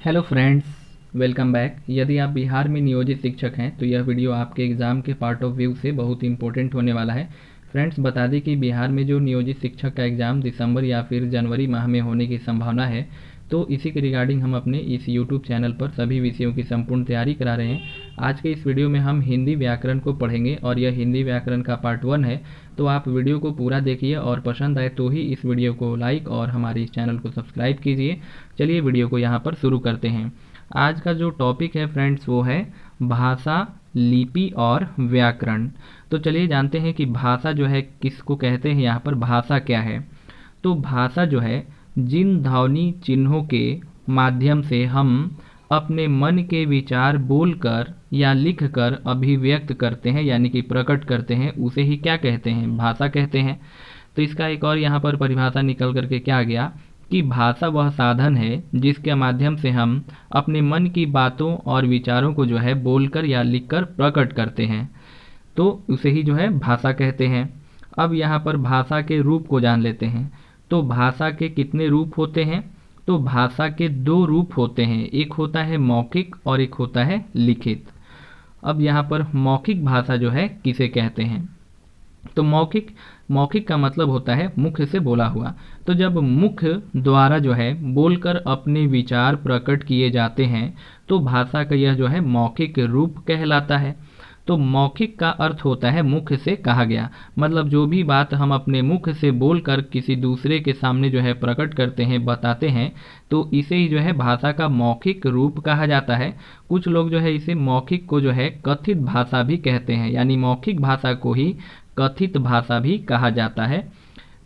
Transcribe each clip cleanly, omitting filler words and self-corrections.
Hello friends, welcome back. यदि आप बिहार में नियोजित शिक्षक हैं तो यह वीडियो आपके एग्ज़ाम के पार्ट ऑफ व्यू से बहुत इंपॉर्टेंट होने वाला है। फ्रेंड्स, बता दें कि बिहार में जो नियोजित शिक्षक का एग्ज़ाम दिसंबर या फिर जनवरी माह में होने की संभावना है, तो इसी के रिगार्डिंग हम अपने इस यूट्यूब चैनल पर सभी विषयों की संपूर्ण तैयारी करा रहे हैं। आज के इस वीडियो में हम हिंदी व्याकरण को पढ़ेंगे और यह हिंदी व्याकरण का पार्ट 1 है। तो आप वीडियो को पूरा देखिए और पसंद आए तो ही इस वीडियो को लाइक और हमारे इस चैनल को सब्सक्राइब कीजिए। चलिए वीडियो को यहाँ पर शुरू करते हैं। आज का जो टॉपिक है फ्रेंड्स वो है भाषा, लिपि और व्याकरण। तो चलिए जानते हैं कि भाषा जो है किसको कहते हैं। यहाँ पर भाषा क्या है? तो भाषा जो है जिन ध्वनि चिन्हों के माध्यम से हम अपने मन के विचार बोलकर या लिखकर अभिव्यक्त करते हैं यानी कि प्रकट करते हैं, उसे ही क्या कहते हैं? भाषा कहते हैं। तो इसका एक और यहाँ पर परिभाषा निकल करके क्या आ गया कि भाषा वह साधन है जिसके माध्यम से हम अपने मन की बातों और विचारों को जो है बोलकर या लिखकर प्रकट करते हैं, तो उसे ही जो है भाषा कहते हैं। अब यहाँ पर भाषा के रूप को जान लेते हैं। तो भाषा के कितने रूप होते हैं? तो भाषा के 2 रूप होते हैं, एक होता है मौखिक और एक होता है लिखित। अब यहाँ पर मौखिक भाषा जो है किसे कहते हैं? तो मौखिक का मतलब होता है मुख से बोला हुआ। तो जब मुख द्वारा जो है बोलकर अपने विचार प्रकट किए जाते हैं तो भाषा का यह जो है मौखिक रूप कहलाता है। तो मौखिक का अर्थ होता है मुख से कहा गया, मतलब जो भी बात हम अपने मुख से बोलकर किसी दूसरे के सामने जो है प्रकट करते हैं, बताते हैं, तो इसे ही जो है भाषा का मौखिक रूप कहा जाता है। कुछ लोग जो है इसे मौखिक को जो है कथित भाषा भी कहते हैं, यानी मौखिक भाषा को ही कथित भाषा भी कहा जाता है।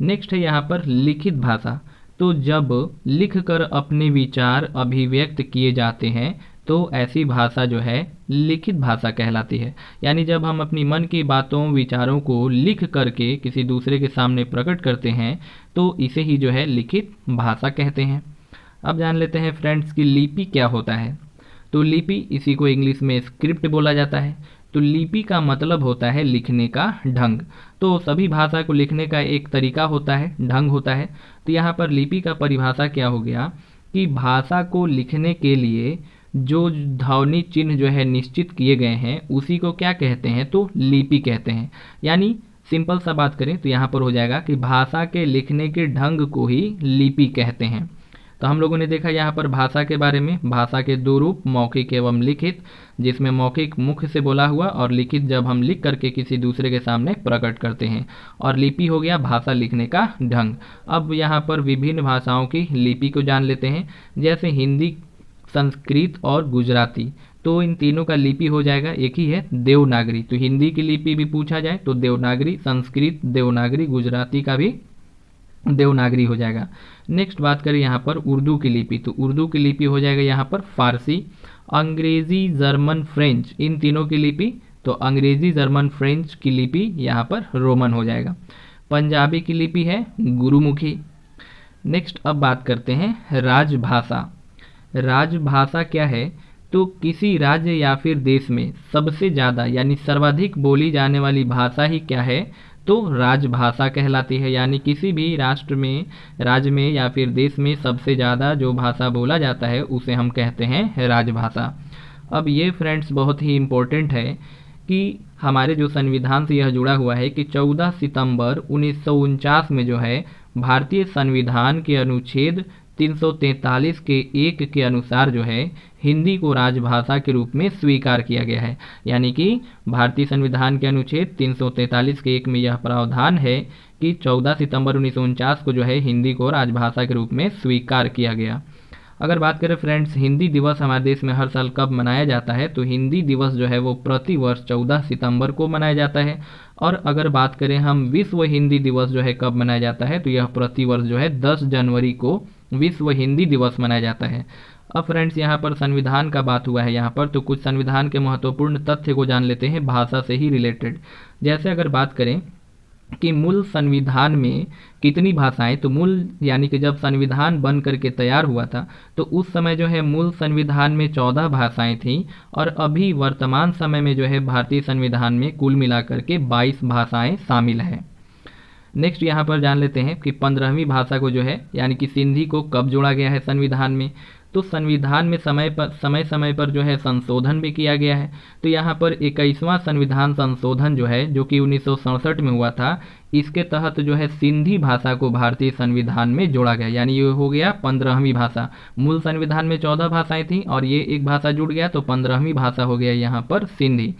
नेक्स्ट है यहाँ पर लिखित भाषा। तो जब लिखकर अपने विचार अभिव्यक्त किए जाते हैं तो ऐसी भाषा जो है लिखित भाषा कहलाती है। यानी जब हम अपनी मन की बातों विचारों को लिख करके किसी दूसरे के सामने प्रकट करते हैं तो इसे ही जो है लिखित भाषा कहते हैं। अब जान लेते हैं फ्रेंड्स कि लिपि क्या होता है। तो लिपि, इसी को इंग्लिश में स्क्रिप्ट बोला जाता है। तो लिपि का मतलब होता है लिखने का ढंग। तो सभी भाषा को लिखने का एक तरीका होता है, ढंग होता है। तो यहाँ पर लिपि का परिभाषा क्या हो गया कि भाषा को लिखने के लिए जो ध्वनि चिन्ह जो है निश्चित किए गए हैं उसी को क्या कहते हैं? तो लिपि कहते हैं। यानी सिंपल सा बात करें तो यहाँ पर हो जाएगा कि भाषा के लिखने के ढंग को ही लिपि कहते हैं। तो हम लोगों ने देखा यहाँ पर भाषा के बारे में, भाषा के 2 रूप मौखिक एवं लिखित, जिसमें मौखिक मुख से बोला हुआ और लिखित जब हम लिख करके किसी दूसरे के सामने प्रकट करते हैं, और लिपि हो गया भाषा लिखने का ढंग। अब यहाँ पर विभिन्न भाषाओं की लिपि को जान लेते हैं, जैसे हिंदी, संस्कृत और गुजराती। तो इन तीनों का लिपि हो जाएगा एक ही है, देवनागरी। तो हिंदी की लिपि भी पूछा जाए तो देवनागरी, संस्कृत देवनागरी, गुजराती का भी देवनागरी हो जाएगा। नेक्स्ट बात करें यहाँ पर उर्दू की लिपि। तो उर्दू की लिपि हो जाएगा यहाँ पर फारसी, अंग्रेजी, जर्मन, फ्रेंच, इन तीनों की लिपि। तो अंग्रेजी, जर्मन, फ्रेंच की लिपि यहाँ पर रोमन हो जाएगा। पंजाबी की लिपि है गुरुमुखी। नेक्स्ट अब बात करते हैं राजभाषा। राजभाषा क्या है? तो किसी राज्य या फिर देश में सबसे ज़्यादा यानी सर्वाधिक बोली जाने वाली भाषा ही क्या है? तो राजभाषा कहलाती है। यानी किसी भी राष्ट्र में, राज्य में या फिर देश में सबसे ज़्यादा जो भाषा बोला जाता है उसे हम कहते हैं राजभाषा। अब ये फ्रेंड्स बहुत ही इम्पोर्टेंट है कि हमारे जो संविधान से यह जुड़ा हुआ है कि 14 सितंबर 1949 में जो है भारतीय संविधान के अनुच्छेद 343 के 1 के अनुसार जो है हिंदी को राजभाषा के रूप में स्वीकार किया गया है। यानी कि भारतीय संविधान के अनुच्छेद 343 के 1 में यह प्रावधान है कि 14 सितंबर 1949 को जो है हिंदी को राजभाषा के रूप में स्वीकार किया गया। अगर बात करें फ्रेंड्स हिंदी दिवस हमारे देश में हर साल कब मनाया जाता है, तो हिंदी दिवस जो है वो प्रति वर्ष 14 सितंबर को मनाया जाता है। और अगर बात करें हम विश्व हिंदी दिवस जो है कब मनाया जाता है, तो यह प्रति वर्ष जो है 10 जनवरी को विश्व हिंदी दिवस मनाया जाता है। अब फ्रेंड्स यहाँ पर संविधान का बात हुआ है यहाँ पर, तो कुछ संविधान के महत्वपूर्ण तथ्य को जान लेते हैं भाषा से ही रिलेटेड। जैसे अगर बात करें कि मूल संविधान में कितनी भाषाएं, तो मूल यानी कि जब संविधान बन करके तैयार हुआ था तो उस समय जो है मूल संविधान में 14 भाषाएं थीं, और अभी वर्तमान समय में जो है भारतीय संविधान में कुल मिलाकर के 22 भाषाएं शामिल हैं। नेक्स्ट यहाँ पर जान लेते हैं कि 15वीं भाषा को जो है यानी कि सिंधी को कब जोड़ा गया है संविधान में। तो संविधान में समय समय पर जो है संशोधन भी किया गया है। तो यहाँ पर 21वां संविधान संशोधन जो है, जो कि 1967 में हुआ था, इसके तहत जो है सिंधी भाषा को भारतीय संविधान में जोड़ा गया, यानी ये हो गया 15वीं भाषा। मूल संविधान में 14 भाषाएं थी और ये एक भाषा जुड़ गया तो 15वीं भाषा हो गया यहाँ पर सिंधी।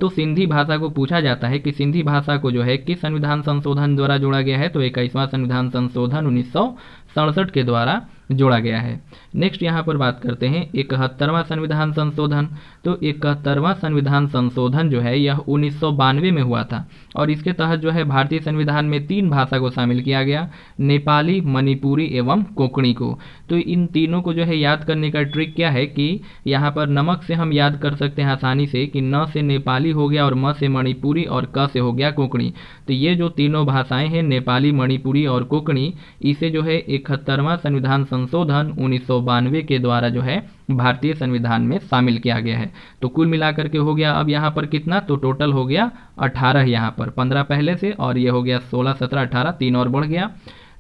तो सिंधी भाषा को पूछा जाता है कि सिंधी भाषा को जो है किस संविधान संशोधन द्वारा जोड़ा गया है, तो 21वां संविधान संशोधन 1967 के द्वारा जोड़ा गया है। नेक्स्ट यहाँ पर बात करते हैं 71वां संविधान संशोधन। तो 71वां संविधान संशोधन जो है यह 1992 में हुआ था और इसके तहत जो है भारतीय संविधान में 3 भाषा को शामिल किया गया, नेपाली, मणिपुरी एवं कोंकणी को। तो इन तीनों को जो है याद करने का ट्रिक क्या है कि यहाँ पर नमक से हम याद कर सकते हैं आसानी से कि न से नेपाली हो गया और म से मणिपुरी और क से हो गया कोंकणी। तो ये जो तीनों भाषाएं हैं नेपाली, मणिपुरी और कोंकणी, इसे जो है 71वां संविधान संशोधन 1992 के द्वारा जो है भारतीय संविधान में शामिल किया गया है। तो कुल मिलाकर के हो गया अब यहाँ पर कितना, तो टोटल हो गया 18, यहाँ पर 15 पहले से और ये हो गया 16, 17, 18, 3 और बढ़ गया।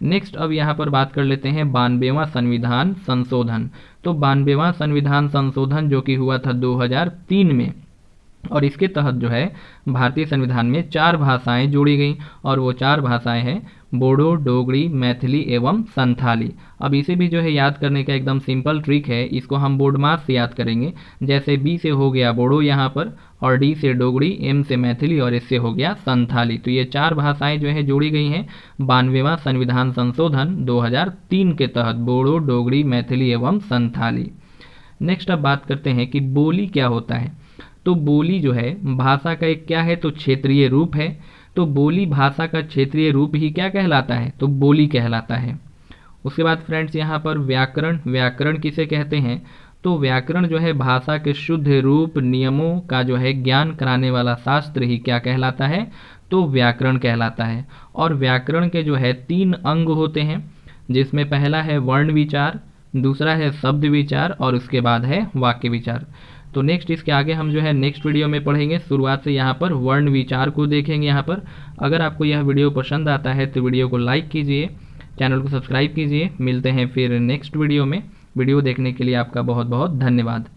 नेक्स्ट अब यहाँ पर बात कर लेते हैं 92वां संविधान संशोधन। तो 92वां संविधान संशोधन जो कि हुआ था 2003 में और इसके तहत जो है भारतीय संविधान में 4 भाषाएं जोड़ी गई और वो 4 भाषाएं हैं बोडो, डोगरी, मैथिली एवं संथाली। अब इसे भी जो है याद करने का एकदम सिंपल ट्रिक है, इसको हम बोर्ड मार्क्स से याद करेंगे। जैसे बी से हो गया बोडो यहाँ पर और डी से डोगरी, एम से मैथिली और एस से हो गया संथाली। तो ये 4 भाषाएं जो है जोड़ी गई हैं 92वां संविधान संशोधन 2003 के तहत, बोडो, डोगरी, मैथिली एवं संथाली। नेक्स्ट अब बात करते हैं कि बोली क्या होता है। तो बोली जो है भाषा का एक क्या है, तो क्षेत्रीय रूप है। तो बोली भाषा का क्षेत्रीय रूप ही क्या कहलाता है, तो बोली कहलाता है। उसके बाद फ्रेंड्स यहाँ पर व्याकरण, व्याकरण किसे कहते हैं, तो व्याकरण जो है भाषा के शुद्ध रूप नियमों का जो है ज्ञान कराने वाला शास्त्र ही क्या कहलाता है, तो व्याकरण कहलाता है। और व्याकरण के जो है 3 अंग होते हैं, जिसमें पहला है वर्ण विचार, दूसरा है शब्द विचार और उसके बाद है वाक्य विचार। तो नेक्स्ट इसके आगे हम जो है नेक्स्ट वीडियो में पढ़ेंगे। शुरुआत से यहाँ पर वर्ण विचार को देखेंगे। यहाँ पर अगर आपको यह वीडियो पसंद आता है तो वीडियो को लाइक कीजिए, चैनल को सब्सक्राइब कीजिए। मिलते हैं फिर नेक्स्ट वीडियो में। वीडियो देखने के लिए आपका बहुत बहुत धन्यवाद।